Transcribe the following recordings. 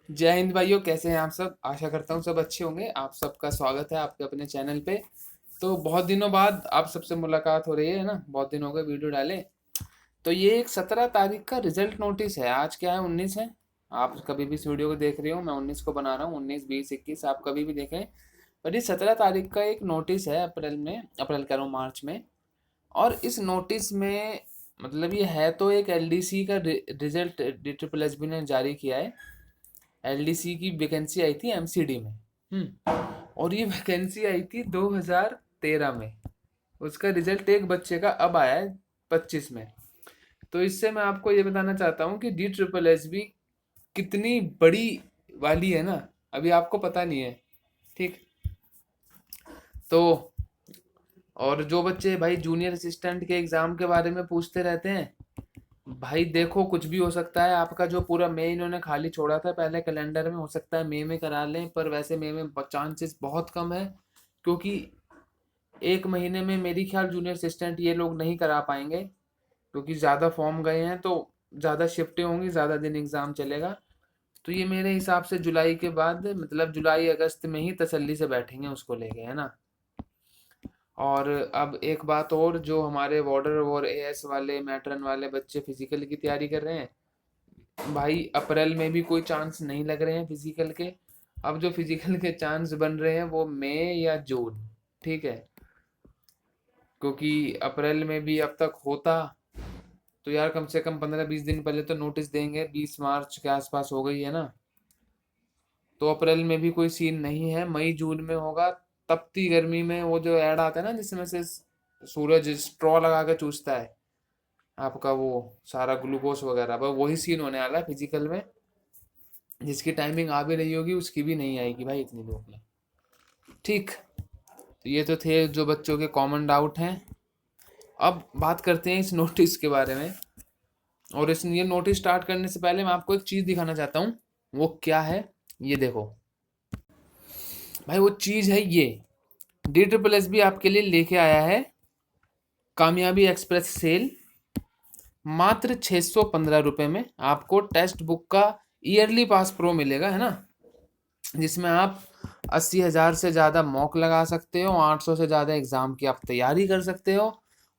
जय हिंद भाइयों, कैसे हैं आप सब। आशा करता हूँ सब अच्छे होंगे। आप सबका स्वागत है आपके अपने चैनल पे। तो बहुत दिनों बाद आप सबसे मुलाकात हो रही है ना, बहुत दिन हो गए वीडियो डाले। तो ये एक 17 तारीख का रिजल्ट नोटिस है। आज क्या है, 19 है। आप कभी भी इस वीडियो को देख रहे हो, मैं 19 को बना रहा हूँ। 19, 20, 21 आप कभी भी देखें। पर ये 17 तारीख का एक नोटिस है, अप्रैल में, अप्रैल कह रहा हूँ, मार्च में। और इस नोटिस में मतलब ये है तो एक एलडीसी का रिजल्ट DSSB ने जारी किया है। एलडीसी की वैकेंसी आई थी एमसीडी में। और ये वैकेंसी आई थी 2013 में। उसका रिजल्ट एक बच्चे का अब आया है 25 में। तो इससे मैं आपको ये बताना चाहता हूँ कि DSSB कितनी बड़ी वाली है ना, अभी आपको पता नहीं है। ठीक। तो और जो बच्चे भाई जूनियर असिस्टेंट के एग्जाम के बारे में पूछते रहते हैं, भाई देखो कुछ भी हो सकता है। आपका जो पूरा मई इन्होंने खाली छोड़ा था पहले कैलेंडर में, हो सकता है मई में करा लें, पर वैसे मई में चांसेस बहुत कम है। क्योंकि एक महीने में मेरी ख्याल जूनियर असिस्टेंट ये लोग नहीं करा पाएंगे, क्योंकि ज़्यादा फॉर्म गए हैं तो ज़्यादा शिफ्टें होंगी, ज़्यादा दिन एग्ज़ाम चलेगा। तो ये मेरे हिसाब से जुलाई के बाद, मतलब जुलाई अगस्त में ही तसल्ली से बैठेंगे उसको लेके, है ना। और अब एक बात और, जो हमारे वार्डर और एएस वाले मैट्रन वाले बच्चे फिजिकल की तैयारी कर रहे हैं, भाई अप्रैल में भी कोई चांस नहीं लग रहे हैं फिजिकल के। अब जो फिजिकल के चांस बन रहे हैं वो मई या जून। ठीक है। क्योंकि अप्रैल में भी अब तक होता तो यार कम से कम 15-20 दिन पहले तो नोटिस देंगे। 20 मार्च के आसपास हो गई है ना। तो अप्रैल में भी कोई सीन नहीं है, मई जून में होगा। तपती गर्मी में वो जो ऐड आता है ना, जिसमें से सूरज स्ट्रॉ लगा के चूसता है आपका वो सारा ग्लूकोज वगैरह, बस वही सीन होने वाला है फिजिकल में। जिसकी टाइमिंग आ भी रही होगी उसकी भी नहीं आएगी भाई इतनी धूप में। ठीक। तो ये तो थे जो बच्चों के कॉमन डाउट हैं। अब बात करते हैं इस नोटिस के बारे में। और इस ये नोटिस स्टार्ट करने से पहले मैं आपको एक चीज़ दिखाना चाहता हूँ। वो क्या है, ये देखो भाई। वो चीज़ है ये, DSSB आपके लिए लेके आया है कामयाबी एक्सप्रेस सेल। मात्र 615 रुपये में आपको टेक्स्ट बुक का ईयरली पास प्रो मिलेगा, है ना। जिसमें आप 80,000 से ज़्यादा मॉक लगा सकते हो, 800 से ज़्यादा एग्ज़ाम की आप तैयारी कर सकते हो।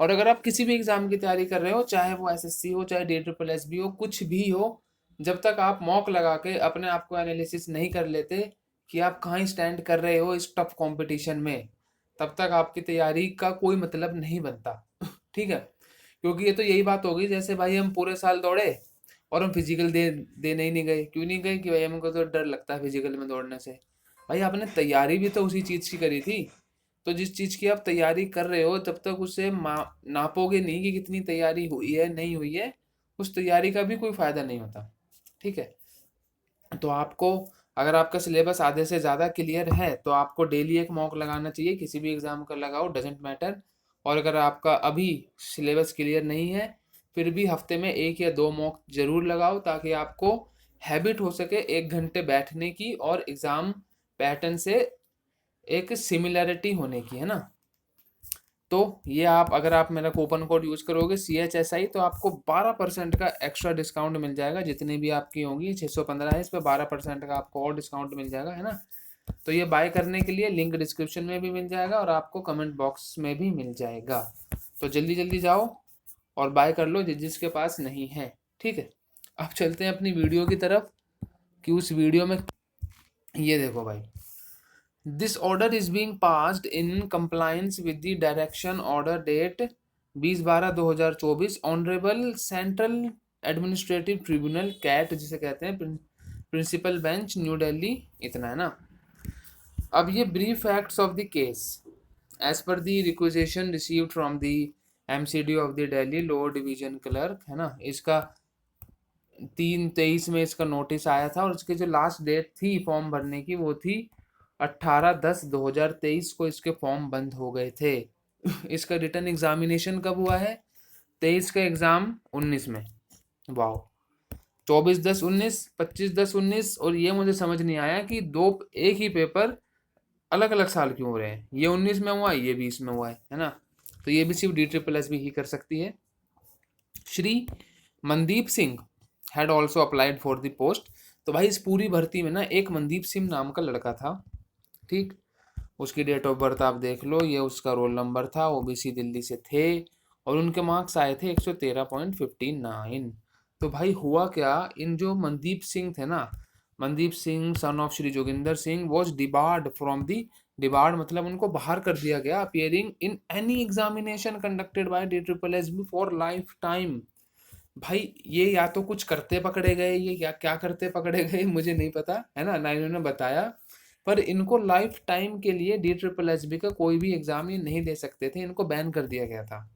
और अगर आप किसी भी एग्ज़ाम की तैयारी कर रहे हो, चाहे वो एसएससी हो, चाहे DSSB हो, कुछ भी हो, जब तक आप मॉक लगा के अपने आप को एनालिसिस नहीं कर लेते कि आप कहाँ स्टैंड कर रहे हो इस टफ कंपटीशन में, तब तक आपकी तैयारी का कोई मतलब नहीं बनता। ठीक है। क्योंकि ये तो यही बात होगी, जैसे भाई हम पूरे साल दौड़े और हम फिजिकल देने ही नहीं गए। क्यों नहीं गए? कि भाई हमको तो डर लगता है फिजिकल में दौड़ने से। भाई आपने तैयारी भी तो उसी चीज़ की करी थी। तो जिस चीज़ की आप तैयारी कर रहे हो, जब तक उसे नापोगे नहीं कि कितनी तैयारी हुई है नहीं हुई है, उस तैयारी का भी कोई फायदा नहीं होता। ठीक है। तो आपको, अगर आपका सिलेबस आधे से ज़्यादा क्लियर है तो आपको डेली एक मॉक लगाना चाहिए। किसी भी एग्ज़ाम का लगाओ, डजेंट मैटर। और अगर आपका अभी सिलेबस क्लियर नहीं है, फिर भी हफ्ते में 1 या 2 मॉक जरूर लगाओ, ताकि आपको हैबिट हो सके 1 घंटे बैठने की और एग्ज़ाम पैटर्न से एक सिमिलैरिटी होने की, है ना। तो ये आप, अगर आप मेरा कूपन कोड यूज़ करोगे CHSI, तो आपको 12% का एक्स्ट्रा डिस्काउंट मिल जाएगा। जितनी भी आपकी होंगी 615 है, इस पर 12% का आपको और डिस्काउंट मिल जाएगा, है ना। तो ये बाय करने के लिए लिंक डिस्क्रिप्शन में भी मिल जाएगा और आपको कमेंट बॉक्स में भी मिल जाएगा। तो जल्दी जल्दी जाओ और बाय कर लो जिसके पास नहीं है। ठीक है। अब चलते हैं अपनी वीडियो की तरफ, कि उस वीडियो में ये देखो भाई। This order is being passed in compliance with the Direction Order Date 20/12/2024 honourable central administrative tribunal CAT, जिसे कहते हैं, प्रिंसिपल बेंच, न्यू दिल्ली। इतना है ना। अब ये brief facts of the case. As per the requisition received from the MCD of the Delhi lower division clerk, है ना। इसका 3/23 में इसका नोटिस आया था, और इसकी जो लास्ट डेट थी फॉर्म भरने की वो थी 18/10/2023 को। इसके फॉर्म बंद हो गए थे। इसका रिटर्न एग्जामिनेशन कब हुआ है? 23 का एग्जाम 19 में। वाह। 24/10/19, 25/10/19। और ये मुझे समझ नहीं आया कि दो एक ही पेपर अलग अलग साल क्यों हो रहे हैं। ये 19 में हुआ, ये 20 में हुआ है ना। तो ये भी सिर्फ DSSB ही कर सकती है। Shri Mandeep Singh had also applied for the post. तो भाई इस पूरी भर्ती में ना एक मनदीप सिंह नाम का लड़का था, ठीक। उसकी डेट ऑफ बर्थ आप देख लो, ये उसका रोल नंबर था, ओबीसी दिल्ली से थे, और उनके मार्क्स आए थे 113.59। तो भाई हुआ क्या, इन जो मनदीप सिंह थे ना, Mandeep Singh son of Shri Joginder Singh was debarred from the, debarred मतलब उनको बाहर कर दिया गया, appearing in any examination conducted by D triple S B for life time. भाई ये या तो कुछ करते पकड़े गए, ये क्या क्या करते पकड़े गए मुझे नहीं पता, है ना इन्होंने बताया, पर इनको लाइफ टाइम के लिए डी ट्रिपल एस बी का कोई भी एग्जाम ये नहीं दे सकते थे, इनको बैन कर दिया गया था,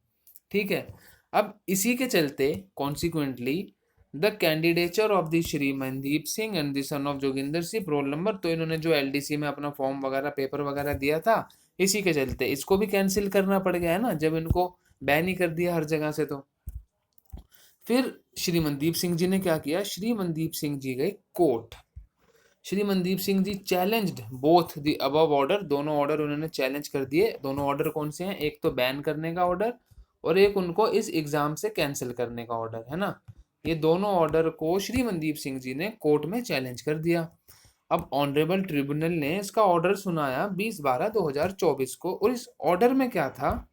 ठीक है। अब इसी के चलते consequently the candidature of the Shri Mandeep Singh and the son of Joginder Singh roll number, तो इन्होंने जो एलडीसी में अपना फॉर्म वगैरह पेपर वगैरह दिया था, इसी के चलते इसको भी कैंसिल करना पड़ गया है ना, जब इनको बैन ही कर दिया हर जगह से। तो फिर श्री मनदीप सिंह जी ने क्या किया, श्री मनदीप सिंह जी गए court. Shri Mandeep Singh ji challenged both the above order, दोनों ऑर्डर उन्होंने चैलेंज कर दिए। दोनों ऑर्डर कौन से हैं, एक तो बैन करने का ऑर्डर और एक उनको इस एग्जाम से कैंसिल करने का ऑर्डर, है ना। ये दोनों ऑर्डर को श्री मनदीप सिंह जी ने कोर्ट में चैलेंज कर दिया। अब ऑनरेबल ट्रिब्यूनल ने इसका ऑर्डर सुनाया 20/12/2024 को, और इस ऑर्डर में क्या था,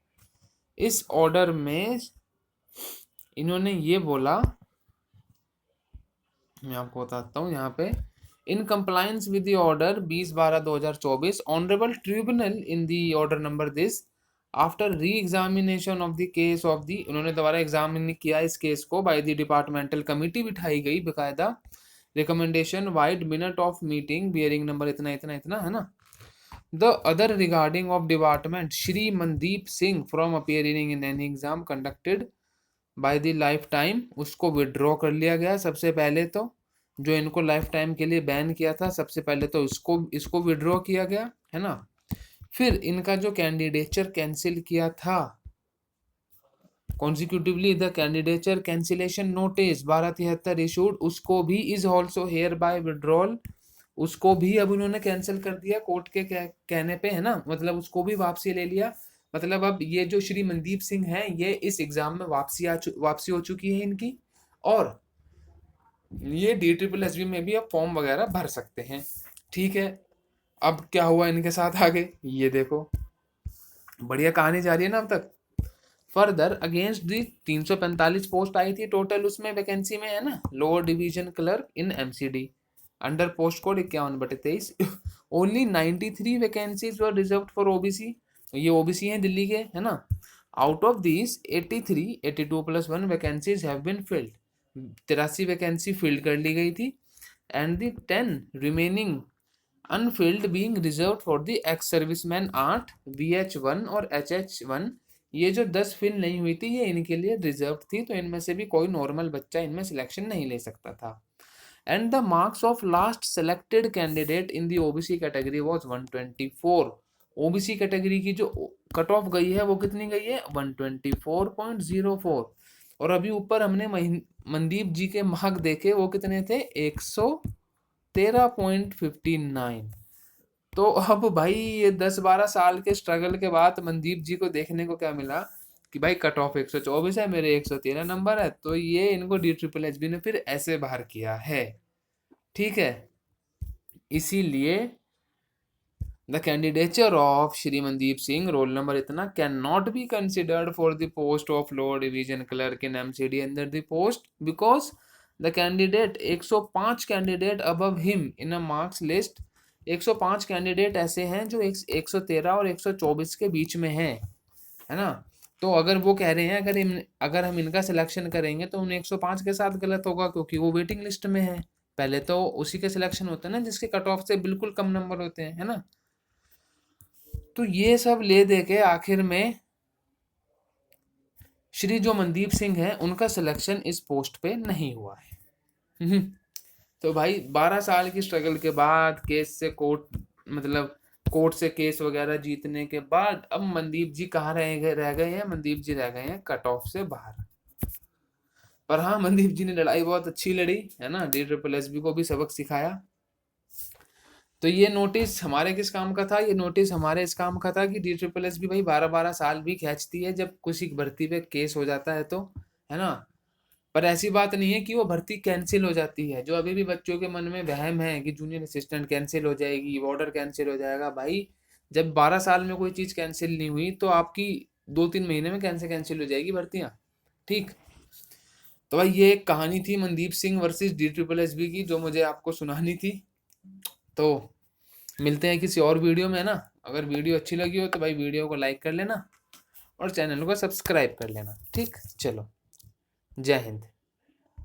इस ऑर्डर में इन्होंने ये बोला, मैं आपको बताता हूँ यहाँ पे, in compliance with the order 20/12/2024 honourable tribunal in the order number this after re examination of the case of the, उन्होंने दोबारा एग्जामिन किया इस केस को, बाय द डिपार्टमेंटल कमिटी बिठाई गई बेकायदा, recommendation wide minute of meeting bearing number इतना इतना इतना, है ना। The other regarding of department Shri Mandeep Singh from appearing in any exam conducted by the life time, उसको विड्रॉ कर लिया गया। सबसे पहले तो जो इनको लाइफ टाइम के लिए बैन किया था, सबसे पहले तो इसको विड्रॉ किया गया, है ना। फिर इनका जो कैंडिडेचर कैंसिल किया था, consecutively the candidature cancellation notice 1273 issued, उसको भी is also hereby withdrawal, उसको भी अब उन्होंने कैंसिल कर दिया कोर्ट के कहने पे, है ना, मतलब उसको भी वापसी ले लिया। मतलब अब ये जो श्री मनदीप सिंह हैं, ये इस एग्जाम में वापसी हो चुकी है इनकी, और ये डी ट्रिपल एस बी में भी अब फॉर्म वगैरह भर सकते हैं, ठीक है। अब क्या हुआ इनके साथ आगे, ये देखो, बढ़िया कहानी जा रही है ना अब तक। फर्दर अगेंस्ट दी 345 पोस्ट आई थी टोटल उसमें वैकेंसी में, है ना, lower division clerk in MCD under post code 51/23, only 93 vacancies were reserved for OBC, ये ओबीसी हैं दिल्ली के, है ना। Out of this 83 82 + 1 vacancies have been filled, 83 vacancy filled कर ली गई थी, and the 10 remaining unfilled being reserved for the ex serviceman 8 VH1 और HH1, ये जो 10 फिल नहीं हुई थी ये इनके लिए रिजर्व थी, तो इनमें से भी कोई नॉर्मल बच्चा इनमें सिलेक्शन नहीं ले सकता था। And the marks of last selected candidate in the OBC category was 124, OBC category की जो कट ऑफ गई है वो कितनी गई है, 124.04, और अभी ऊपर हमने मनदीप जी के मार्क देखे, वो कितने थे, 113.59। तो अब भाई ये 10-12 साल के स्ट्रगल के बाद मनदीप जी को देखने को क्या मिला कि भाई कट ऑफ 124 है, मेरे 113 नंबर है, तो ये इनको डी ट्रिपल एच बी ने फिर ऐसे बाहर किया है, ठीक है। इसीलिए the candidature of Shri Mandeep Singh roll number इतना can not be considered for the post of lower division clerk in MCD under the post, because the candidate 105 candidate above him in a marks list, 105 candidate ऐसे हैं जो 113 और 124 के बीच में हैं, है ना। तो अगर वो कह रहे हैं अगर हम इनका सिलेक्शन करेंगे तो उन 105 के साथ गलत होगा, क्योंकि वो वेटिंग लिस्ट में है। पहले तो उसी के सिलेक्शन होते हैं ना जिसके कट ऑफ से बिल्कुल कम नंबर होते हैं, है ना। तो ये सब ले दे के आखिर में श्री जो मनदीप सिंह है उनका सिलेक्शन इस पोस्ट पे नहीं हुआ है। तो भाई 12 साल की स्ट्रगल के बाद केस से कोर्ट, मतलब कोर्ट से केस वगैरह जीतने के बाद अब मनदीप जी कहाँ रह गए हैं, मनदीप जी रह गए हैं कट ऑफ से बाहर। पर हाँ, मनदीप जी ने लड़ाई बहुत अच्छी लड़ी, है ना, डी ट्रिपल एस बी को भी सबक सिखाया। तो ये नोटिस हमारे किस काम का था, ये नोटिस हमारे इस काम का था कि डी ट्रिपल एस बी भाई 12-12 साल भी खींचती है जब किसी भर्ती पे केस हो जाता है तो, है ना। पर ऐसी बात नहीं है कि वो भर्ती कैंसिल हो जाती है। जो अभी भी बच्चों के मन में वहम है कि जूनियर असिस्टेंट कैंसिल हो जाएगी, बॉर्डर कैंसिल हो जाएगा, भाई जब 12 साल में कोई चीज़ कैंसिल नहीं हुई तो आपकी 2-3 महीने में कैंसिल कैंसिल हो जाएगी भर्तियाँ। ठीक, तो भाई ये एक कहानी थी मनदीप सिंह वर्सेस DSSB की, जो मुझे आपको सुनानी थी। तो मिलते हैं किसी और वीडियो में ना। अगर वीडियो अच्छी लगी हो तो भाई वीडियो को लाइक कर लेना और चैनल को सब्सक्राइब कर लेना। ठीक, चलो, जय हिंद।